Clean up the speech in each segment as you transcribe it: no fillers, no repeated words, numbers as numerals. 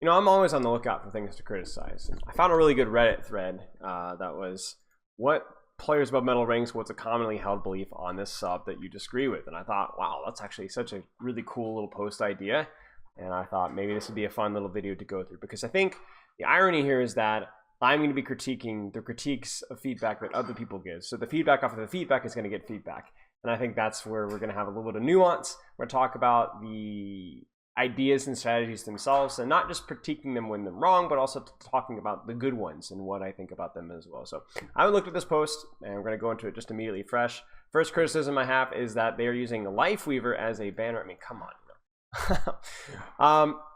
You know, I'm always on the lookout for things to criticize. I found a really good Reddit thread that was, what players above medal ranks, what's a commonly held belief on this sub that you disagree with? And I thought, wow, that's actually such a really cool little post idea. And I thought maybe this would be a fun little video to go through, because I think the irony here is that I'm going to be critiquing the critiques of feedback that other people give. So the feedback off of the feedback is going to get feedback. And I think that's where we're going to have a little bit of nuance. We're going to talk about the ideas and strategies themselves, and not just critiquing them when they're wrong, but also talking about the good ones and what I think about them as well. So I looked at this post, and we're going to go into it just immediately fresh. First criticism I have is that they're using Lifeweaver as a banner. I mean, come on.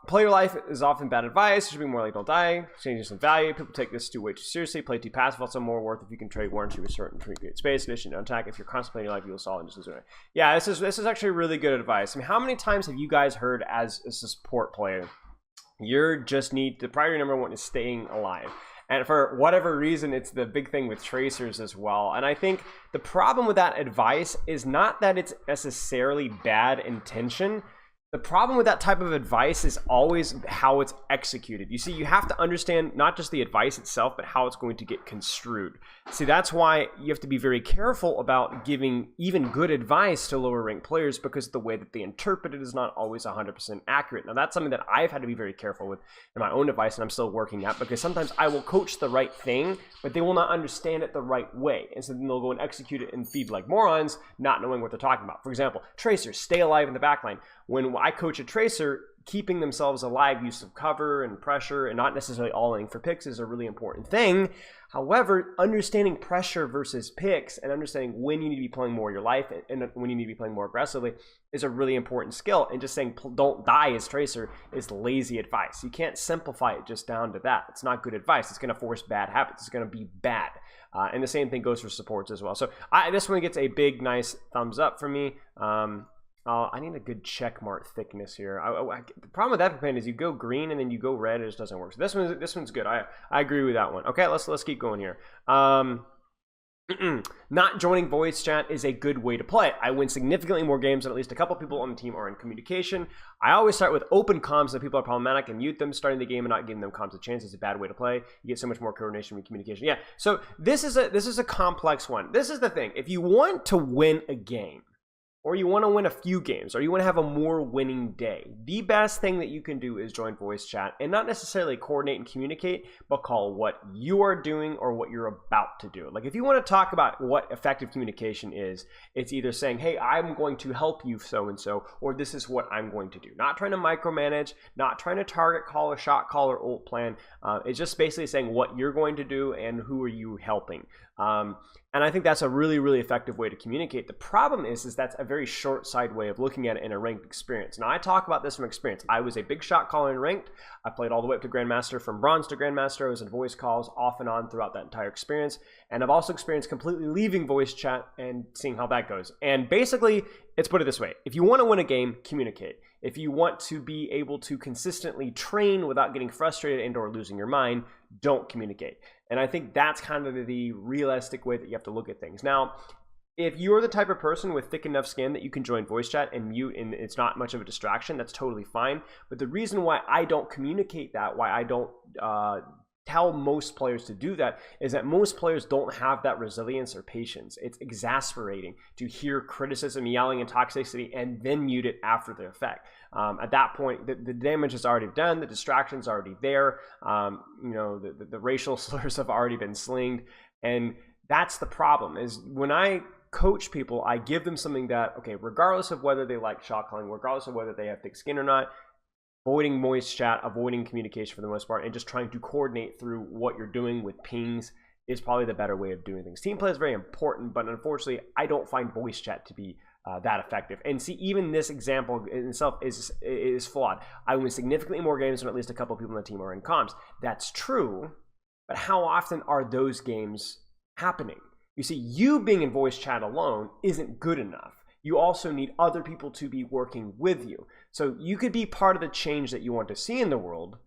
Player life is often bad advice. It should be more like don't die, changing some value. People take this way too seriously. Play too passive. Also more worth if you can trade 1 or 2 with certain create space. Addition to attack. If you're constantly playing your life, you'll solve and just lose it. Yeah, this is actually really good advice. I mean, how many times have you guys heard as a support player, you're just need the priority number 1 is staying alive? And for whatever reason, it's the big thing with tracers as well. And I think the problem with that advice is not that it's necessarily bad intention. The problem with that type of advice is always how it's executed. You see, you have to understand not just the advice itself, but how it's going to get construed. See, that's why you have to be very careful about giving even good advice to lower ranked players, because the way that they interpret it is not always 100% accurate. Now, that's something that I've had to be very careful with in my own advice, and I'm still working at, because sometimes I will coach the right thing, but they will not understand it the right way. And so then they'll go and execute it and feed like morons, not knowing what they're talking about. For example, tracers, stay alive in the backline. When I coach a tracer, keeping themselves alive, use of cover and pressure, and not necessarily all-in for picks is a really important thing. However, understanding pressure versus picks and understanding when you need to be playing more of your life and when you need to be playing more aggressively is a really important skill. And just saying don't die as tracer is lazy advice. You can't simplify it just down to that. It's not good advice. It's going to force bad habits. It's going to be bad. And the same thing goes for supports as well. So this one gets a big, nice thumbs up for me. I need a good check mark thickness here. The problem with that campaign is you go green and then you go red, it just doesn't work. So this one's good. I agree with that one. Okay, let's keep going here. Not joining voice chat is a good way to play. I win significantly more games than at least a couple people on the team are in communication. I always start with open comms if people are problematic and mute them starting the game and not giving them comms a chance is a bad way to play. You get so much more coordination with communication. Yeah, so this is a complex one. This is the thing. If you want to win a game, or you want to win a few games, or you want to have a more winning day, the best thing that you can do is join voice chat and not necessarily coordinate and communicate, but call what you are doing or what you're about to do. Like if you want to talk about what effective communication is, it's either saying, hey, I'm going to help you so-and-so, or this is what I'm going to do. Not trying to micromanage, not trying to target call or shot call or ult plan. It's just basically saying what you're going to do and who are you helping. And I think that's a really, really effective way to communicate. The problem is that's a very short-sighted way of looking at it in a ranked experience. Now, I talk about this from experience. I was a big shot caller in ranked. I played all the way up to Grandmaster, from bronze to Grandmaster. I was in voice calls off and on throughout that entire experience. And I've also experienced completely leaving voice chat and seeing how that goes. And basically, let's put it this way. If you want to win a game, communicate. If you want to be able to consistently train without getting frustrated and or losing your mind, don't communicate. And I think that's kind of the realistic way that you have to look at things. Now, if you're the type of person with thick enough skin that you can join voice chat and mute and it's not much of a distraction, that's totally fine. But the reason why I don't communicate that, why I don't tell most players to do that, is that most players don't have that resilience or patience. It's exasperating to hear criticism, yelling, and toxicity and then mute it after the effect. At that point, the damage is already done, the distraction's already there, the racial slurs have already been slinged, and that's the problem. Is when I coach people, I give them something that, okay, regardless of whether they like shot calling, regardless of whether they have thick skin or not, avoiding voice chat, avoiding communication for the most part, and just trying to coordinate through what you're doing with pings is probably the better way of doing things. Team play is very important, but unfortunately, I don't find voice chat to be that effective. And see, even this example in itself is flawed. I win significantly more games than at least a couple of people on the team are in comms. That's true, but how often are those games happening? You see, you being in voice chat alone isn't good enough. You also need other people to be working with you. So you could be part of the change that you want to see in the world,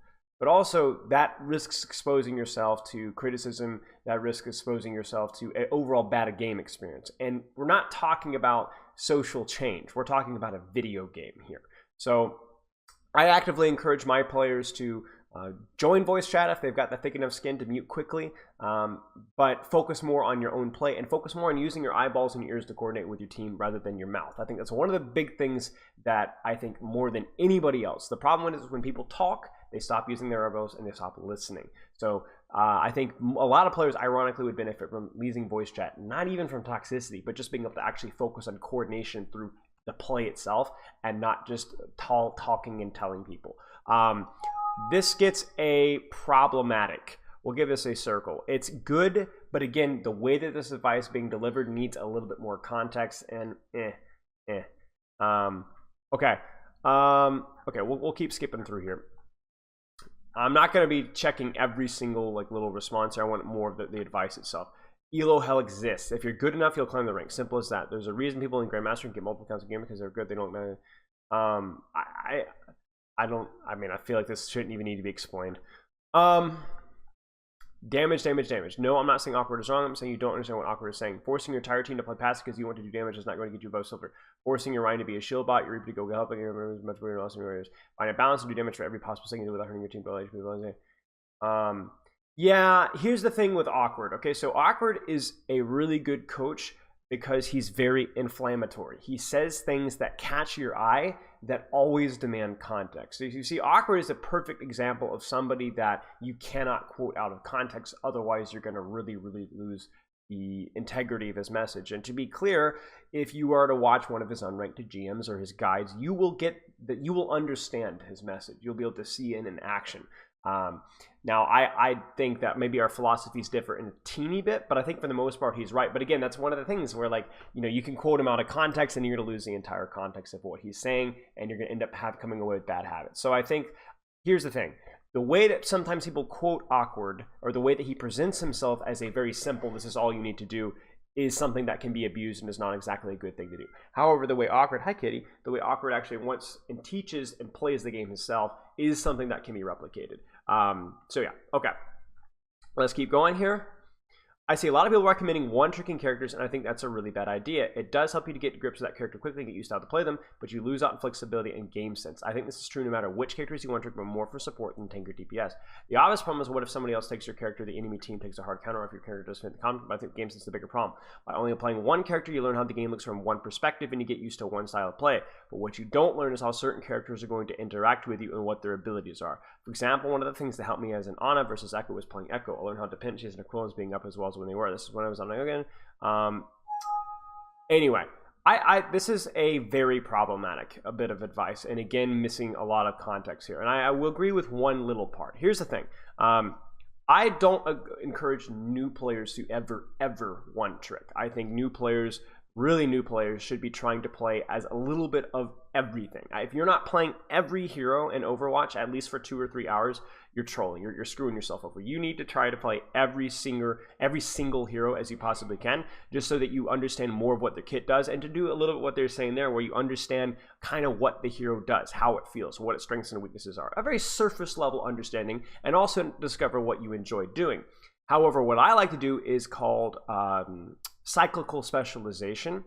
but also that risks exposing yourself to criticism, that risks exposing yourself to an overall bad game experience. And we're not talking about social change. We're talking about a video game here. So I actively encourage my players to Join voice chat if they've got the thick enough skin to mute quickly, but focus more on your own play and focus more on using your eyeballs and your ears to coordinate with your team rather than your mouth. I think that's one of the big things that I think more than anybody else. The problem is when people talk, they stop using their eyeballs and they stop listening. So I think a lot of players ironically would benefit from using voice chat, not even from toxicity, but just being able to actually focus on coordination through the play itself and not just talking and telling people. This gets a problematic. We'll give this a circle. It's good, but again, the way that this advice is being delivered needs a little bit more context and okay. Okay, we'll keep skipping through here. I'm not going to be checking every single little response here. I want more of the advice itself. Elo hell exists. If you're good enough, you'll climb the ranks. Simple as that. There's a reason people in Grandmaster can get multiple counts of game because they're good. They don't matter. I feel like this shouldn't even need to be explained. Damage. No, I'm not saying awkward is wrong. I'm saying you don't understand what awkward is saying. Forcing your entire team to play passive because you want to do damage is not going to get you above silver. Forcing your Ryan to be a shield bot, your Reaper to go helping your members much better than awesome warriors. Find a balance and do damage for every possible second without hurting your team. Yeah, here's the thing with awkward. Okay, so awkward is a really good coach because he's very inflammatory. He says things that catch your eye that always demand context. So you see, awkward is a perfect example of somebody that you cannot quote out of context. Otherwise, you're going to really, really lose the integrity of his message. And to be clear, if you are to watch one of his unranked GMs or his guides, you will understand his message. You'll be able to see it in action. Now, I think that maybe our philosophies differ in a teeny bit, but I think for the most part, he's right. But again, that's one of the things where, you can quote him out of context and you're going to lose the entire context of what he's saying, and you're going to end up coming away with bad habits. So I think, here's the thing. The way that sometimes people quote awkward, or the way that he presents himself as a very simple, this is all you need to do, is something that can be abused and is not exactly a good thing to do. However, the way awkward, hi kitty, the way awkward actually wants and teaches and plays the game himself is something that can be replicated. So yeah, okay. Let's keep going here. I see a lot of people recommending one-tricking characters, and I think that's a really bad idea. It does help you to get to grips with that character quickly and get used to how to play them, but you lose out in flexibility and game sense. I think this is true no matter which characters you want to trick, but more for support than tank or DPS. The obvious problem is, what if somebody else takes your character, the enemy team takes a hard counter, or if your character doesn't fit the comp? But I think game sense is the bigger problem. By only applying one character, you learn how the game looks from one perspective, and you get used to one style of play. But what you don't learn is how certain characters are going to interact with you and what their abilities are. For example, one of the things that helped me as an Ana versus Echo was playing Echo. I learned how dependencies and equivalents being up as well as when they were. This is when I was on again. Anyway, this is a very problematic bit of advice, and again, missing a lot of context here. And I will agree with one little part. Here's the thing. I don't encourage new players to ever one trick. I think new players, really new players, should be trying to play as a little bit of everything. If you're not playing every hero in Overwatch, at least for 2 or 3 hours, you're trolling. You're screwing yourself over. You need to try to play every single hero as you possibly can, just so that you understand more of what the kit does, and to do a little bit what they're saying there, where you understand kind of what the hero does, how it feels, what its strengths and weaknesses are. A very surface level understanding, and also discover what you enjoy doing. However, what I like to do is called cyclical specialization,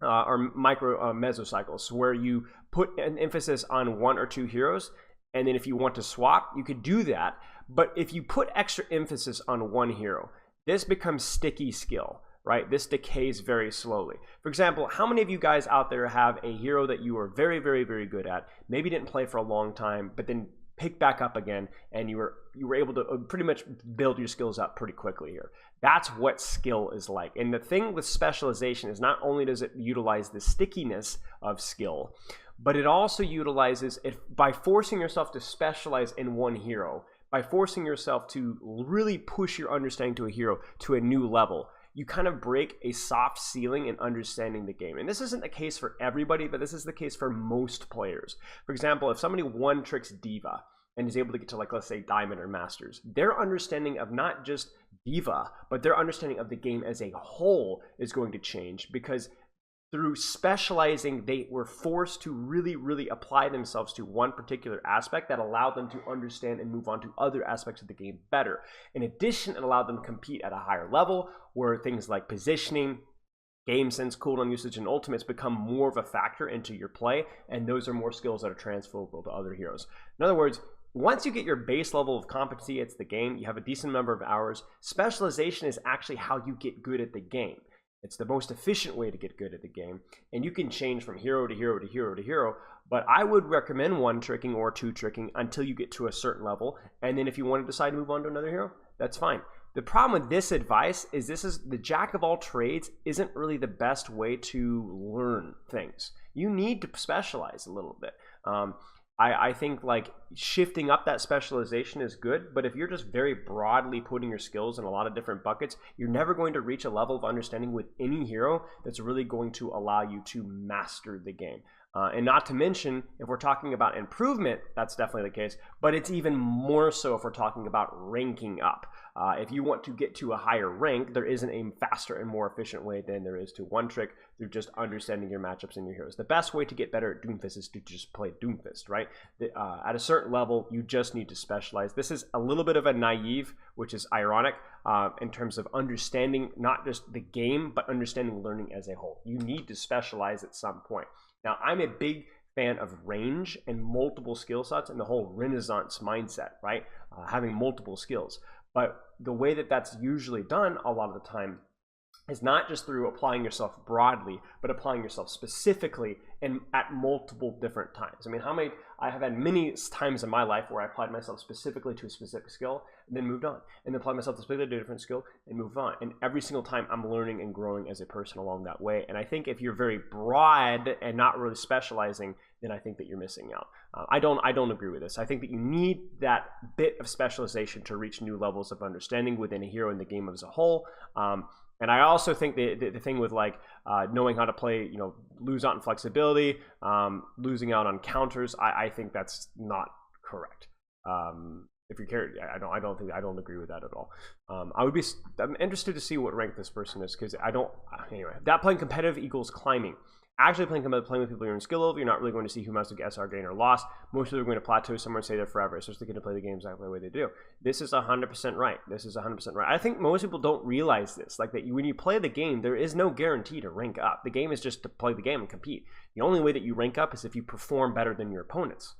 or micro mesocycles, where you put an emphasis on 1 or 2 heroes, and then if you want to swap, you could do that. But if you put extra emphasis on one hero, this becomes sticky skill, right? This decays very slowly. For example, how many of you guys out there have a hero that you are very, very, very good at, maybe didn't play for a long time, but then pick back up again, and you were able to pretty much build your skills up pretty quickly here? That's what skill is like. And the thing with specialization is, not only does it utilize the stickiness of skill, but it also utilizes it by forcing yourself to specialize in one hero, by forcing yourself to really push your understanding to a hero to a new level. You kind of break a soft ceiling in understanding the game. And this isn't the case for everybody, but this is the case for most players. For example, if somebody one tricks Diva and is able to get to, let's say, Diamond or Masters, their understanding of not just Diva, but their understanding of the game as a whole is going to change, because through specializing, they were forced to really, really apply themselves to one particular aspect that allowed them to understand and move on to other aspects of the game better. In addition, it allowed them to compete at a higher level, where things like positioning, game sense, cooldown usage, and ultimates become more of a factor into your play, and those are more skills that are transferable to other heroes. In other words, once you get your base level of competency, it's the game. You have a decent number of hours. Specialization is actually how you get good at the game. It's the most efficient way to get good at the game. And you can change from hero to hero to hero to hero. But I would recommend one tricking or two tricking until you get to a certain level. And then if you want to decide to move on to another hero, that's fine. The problem with this advice is the jack of all trades isn't really the best way to learn things. You need to specialize a little bit. I think like shifting up that specialization is good, but if you're just very broadly putting your skills in a lot of different buckets, you're never going to reach a level of understanding with any hero that's really going to allow you to master the game. And not to mention, if we're talking about improvement, that's definitely the case, but it's even more so if we're talking about ranking up. If you want to get to a higher rank, there isn't a faster and more efficient way than there is to one trick through just understanding your matchups and your heroes. The best way to get better at Doomfist is to just play Doomfist, right? At a certain level, you just need to specialize. This is a little bit of a naive, which is ironic, in terms of understanding not just the game, but understanding learning as a whole. You need to specialize at some point. Now, I'm a big fan of range and multiple skill sets and the whole Renaissance mindset, right? Having multiple skills. But the way that that's usually done a lot of the time is not just through applying yourself broadly, but applying yourself specifically and at multiple different times. I mean, I have had many times in my life where I applied myself specifically to a specific skill and then moved on, and then applied myself specifically to a different skill and moved on. And every single time I'm learning and growing as a person along that way. And I think if you're very broad and not really specializing, then I think that you're missing out. I don't agree with this. I think that you need that bit of specialization to reach new levels of understanding within a hero in the game as a whole. And I also think the thing with like knowing how to play, lose out on flexibility, losing out on counters, I think that's not correct. If you care, I don't agree with that at all. I'm interested to see what rank this person is, because anyway, that playing competitive equals climbing. Actually playing with people you're in skill level, you're not really going to see who must SR gain or loss. Most of them are going to plateau somewhere and stay there forever, especially going to play the game exactly the way they do. This is 100% right. This is 100% right. I think most people don't realize this, like that when you play the game, there is no guarantee to rank up. The game is just to play the game and compete. The only way that you rank up is if you perform better than your opponents.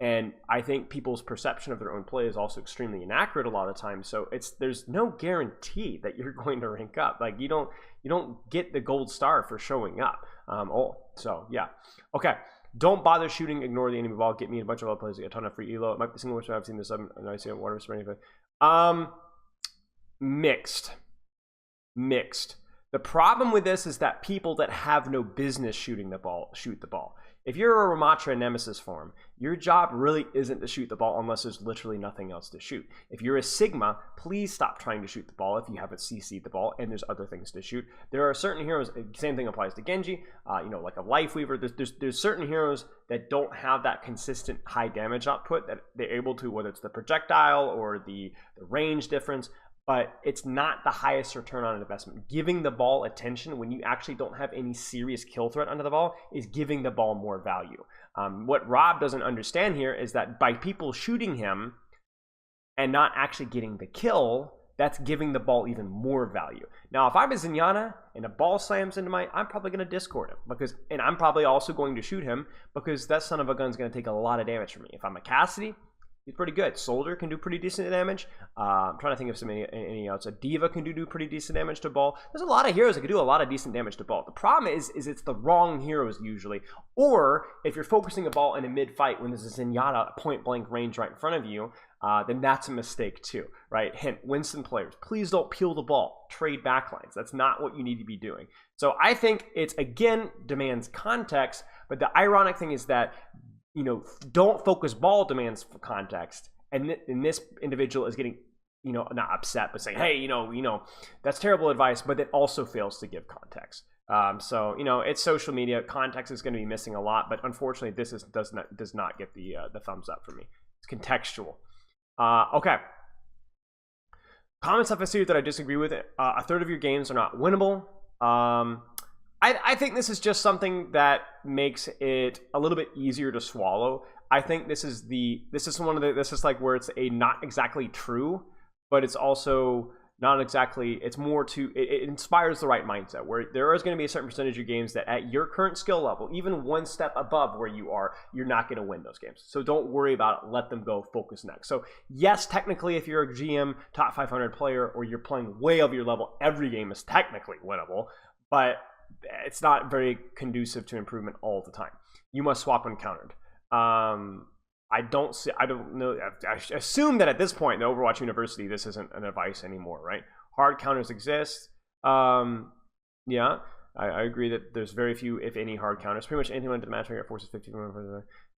And I think people's perception of their own play is also extremely inaccurate a lot of the time. So there's no guarantee that you're going to rank up. Like you don't get the gold star for showing up. So yeah. Okay. Don't bother shooting. Ignore the enemy ball. Get me a bunch of other plays. Get a ton of free elo. It might be single which I've seen this. And I see water spray. Mixed. The problem with this is that people that have no business shooting the ball shoot the ball. If you're a Ramatra Nemesis form, your job really isn't to shoot the ball unless there's literally nothing else to shoot. If you're a Sigma, please stop trying to shoot the ball if you haven't CC'd the ball and there's other things to shoot. There are certain heroes, same thing applies to Genji, like a Life Weaver. There's certain heroes that don't have that consistent high damage output that they're able to, whether it's the projectile or the range difference, but it's not the highest return on investment. Giving the ball attention when you actually don't have any serious kill threat under the ball is giving the ball more value. What Rob doesn't understand here is that by people shooting him and not actually getting the kill, that's giving the ball even more value. Now, if I'm a Zenyatta and a ball slams into I'm probably going to discord him and I'm probably also going to shoot him because that son of a gun's going to take a lot of damage from me. If I'm a Cassidy, he's pretty good. Soldier can do pretty decent damage. I'm trying to think of any else. A Diva can do pretty decent damage to ball. There's a lot of heroes that can do a lot of decent damage to ball. The problem is it's the wrong heroes usually. Or if you're focusing a ball in a mid-fight when there's a Zenyatta at point-blank range right in front of you, then that's a mistake too, right? Hint, Winston players, please don't peel the ball. Trade backlines. That's not what you need to be doing. So I think it's, again, demands context, but the ironic thing is that don't focus ball demands for context. And this individual is getting, not upset, but saying, hey, that's terrible advice, but it also fails to give context. So, it's social media. Context is going to be missing a lot, but unfortunately, this does not get the thumbs up for me. It's contextual. Okay. Common stuff I see that I disagree with. A third of your games are not winnable. I think this is just something that makes it a little bit easier to swallow. I think this is like where it's a not exactly true, but it's also not exactly, it's more to, it inspires the right mindset, where there is going to be a certain percentage of games that at your current skill level, even one step above where you are, you're not going to win those games. So don't worry about it. Let them go. Focus next. So yes, technically, if you're a GM, top 500 player, or you're playing way over your level, every game is technically winnable, but it's not very conducive to improvement all the time. You must swap uncountered. I don't know. I assume that at this point in the Overwatch University, this isn't an advice anymore, right? Hard counters exist. Yeah, I agree that there's very few, if any, hard counters. Pretty much anything into the matchmaker forces 50.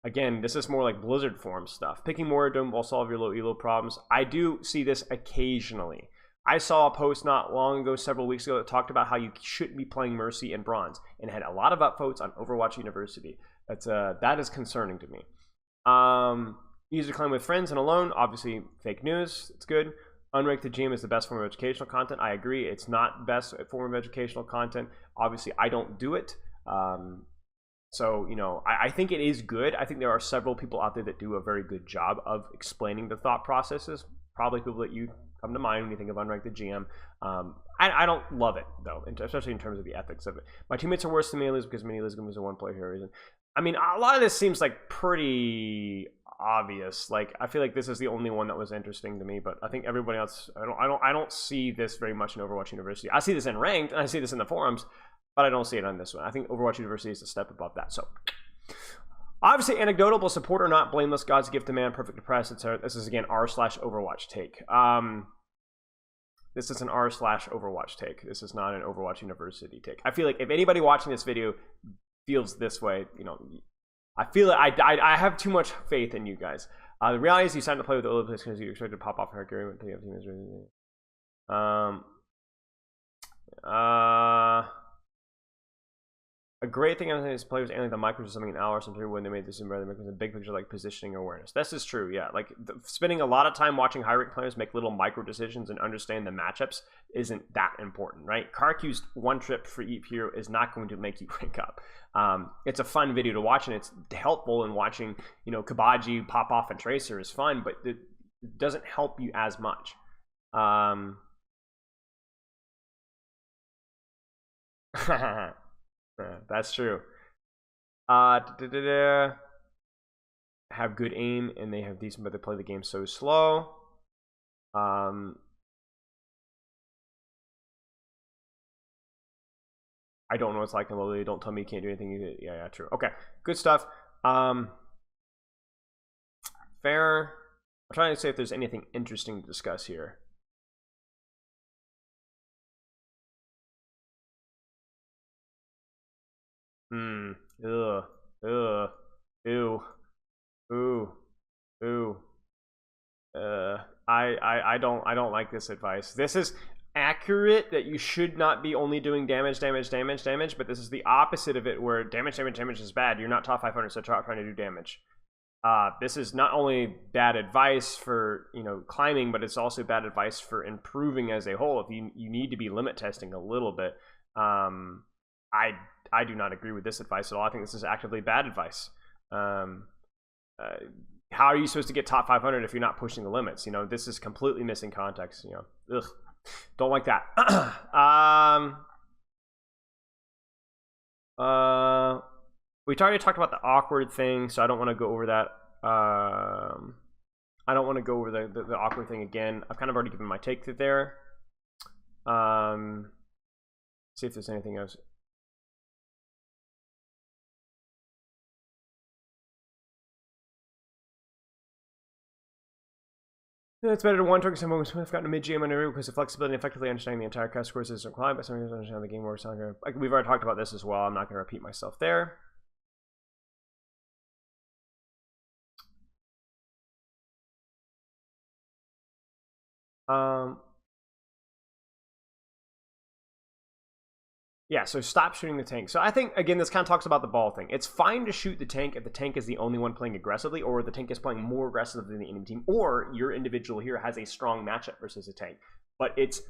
Again, this is more like Blizzard form stuff. Picking more will solve your low elo problems. I do see this occasionally. I saw a post not long ago, several weeks ago, that talked about how you shouldn't be playing Mercy and Bronze, and had a lot of upvotes on Overwatch University. That is concerning to me. User climb with friends and alone, obviously fake news. It's good. Unranked the GM is the best form of educational content. I agree. It's not the best form of educational content. Obviously, I don't do it. So, you know, I think it is good. I think there are several people out there that do a very good job of explaining the thought processes. Probably people that you come to mind when you think of Unranked the GM. I don't love it, though, especially in terms of the ethics of it. My teammates are worse than me because many Lisgum is a one-player hero reason. I mean, a lot of this seems like pretty obvious. Like, I feel like this is the only one that was interesting to me, but I think everybody else, I don't see this very much in Overwatch University. I see this in Ranked, and I see this in the forums, but I don't see it on this one. I think Overwatch University is a step above that. So, obviously, anecdotal, but support or not, blameless, God's gift to man, perfect to press, etc. This is, again, r/Overwatch take. This is an r/Overwatch take. This is not an Overwatch University take. I feel like if anybody watching this video feels this way, you know, I feel that I have too much faith in you guys. The reality is you signed to play with the OW2 because you expected to pop off her Gary until you have team. A great thing on his players and like the micros or something an hour or something when they made this in rather than a big picture like positioning awareness. This is true, yeah. Like spending a lot of time watching high rank players make little micro decisions and understand the matchups isn't that important, right? Karq's one trip for each hero is not going to make you rank up. It's a fun video to watch and it's helpful in watching, you know, Kabaji pop off and Tracer is fun, but it doesn't help you as much. That's true. Have good aim and they have decent, but they play the game so slow. I don't know what it's like in Lily. Don't tell me you can't do anything. Yeah, true. Okay, good stuff. Fair. I'm trying to say if there's anything interesting to discuss here. Ugh. Ew. Ooh. I don't like this advice. This is accurate that you should not be only doing damage, but this is the opposite of it where damage is bad. You're not top 500, so trying to do damage. This is not only bad advice for, you know, climbing, but it's also bad advice for improving as a whole. If you need to be limit testing a little bit. I do not agree with this advice at all. I think this is actively bad advice. How are you supposed to get top 500 if you're not pushing the limits? You know, this is completely missing context. You know, ugh, don't like that. We already talked about the awkward thing, so I don't want to go over that. I don't want to go over the awkward thing again. I've kind of already given my take there. See if there's anything else. Yeah, it's better to one target someone who's gotten a mid-GM on every because of flexibility and effectively understanding the entire cast scores isn't required, but someone who's understanding the game works. Like we've already talked about this as well. I'm not going to repeat myself there. Yeah, so stop shooting the tank. So I think, again, this kind of talks about the ball thing. It's fine to shoot the tank if the tank is the only one playing aggressively, or the tank is playing more aggressive than the enemy team, or your individual here has a strong matchup versus a tank. But it's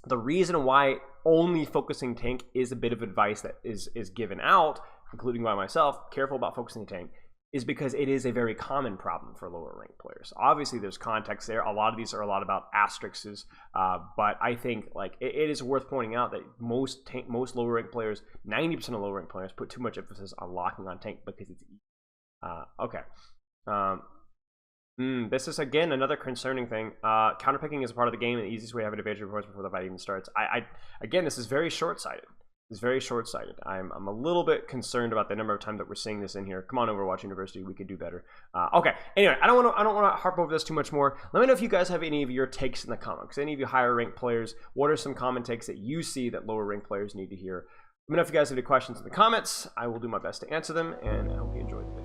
the reason why only focusing tank is a bit of advice that is given out, including by myself. Careful about focusing the tank. is because it is a very common problem for lower ranked players. Obviously, there's context there. A lot of these are a lot about asterisks, but I think like it is worth pointing out that most lower ranked players, 90% of lower ranked players, put too much emphasis on locking on tank because it's easy. Okay. This is again another concerning thing. Counterpicking is a part of the game, and the easiest way to have an advantage before the fight even starts. Again, this is very short-sighted. It's very short-sighted. I'm a little bit concerned about the number of times that we're seeing this in here. Come on, Overwatch University, we could do better. Okay. Anyway, I don't want to harp over this too much more. Let me know if you guys have any of your takes in the comments. Any of you higher ranked players, what are some common takes that you see that lower ranked players need to hear? Let me know if you guys have any questions in the comments. I will do my best to answer them, and I hope you enjoyed the video.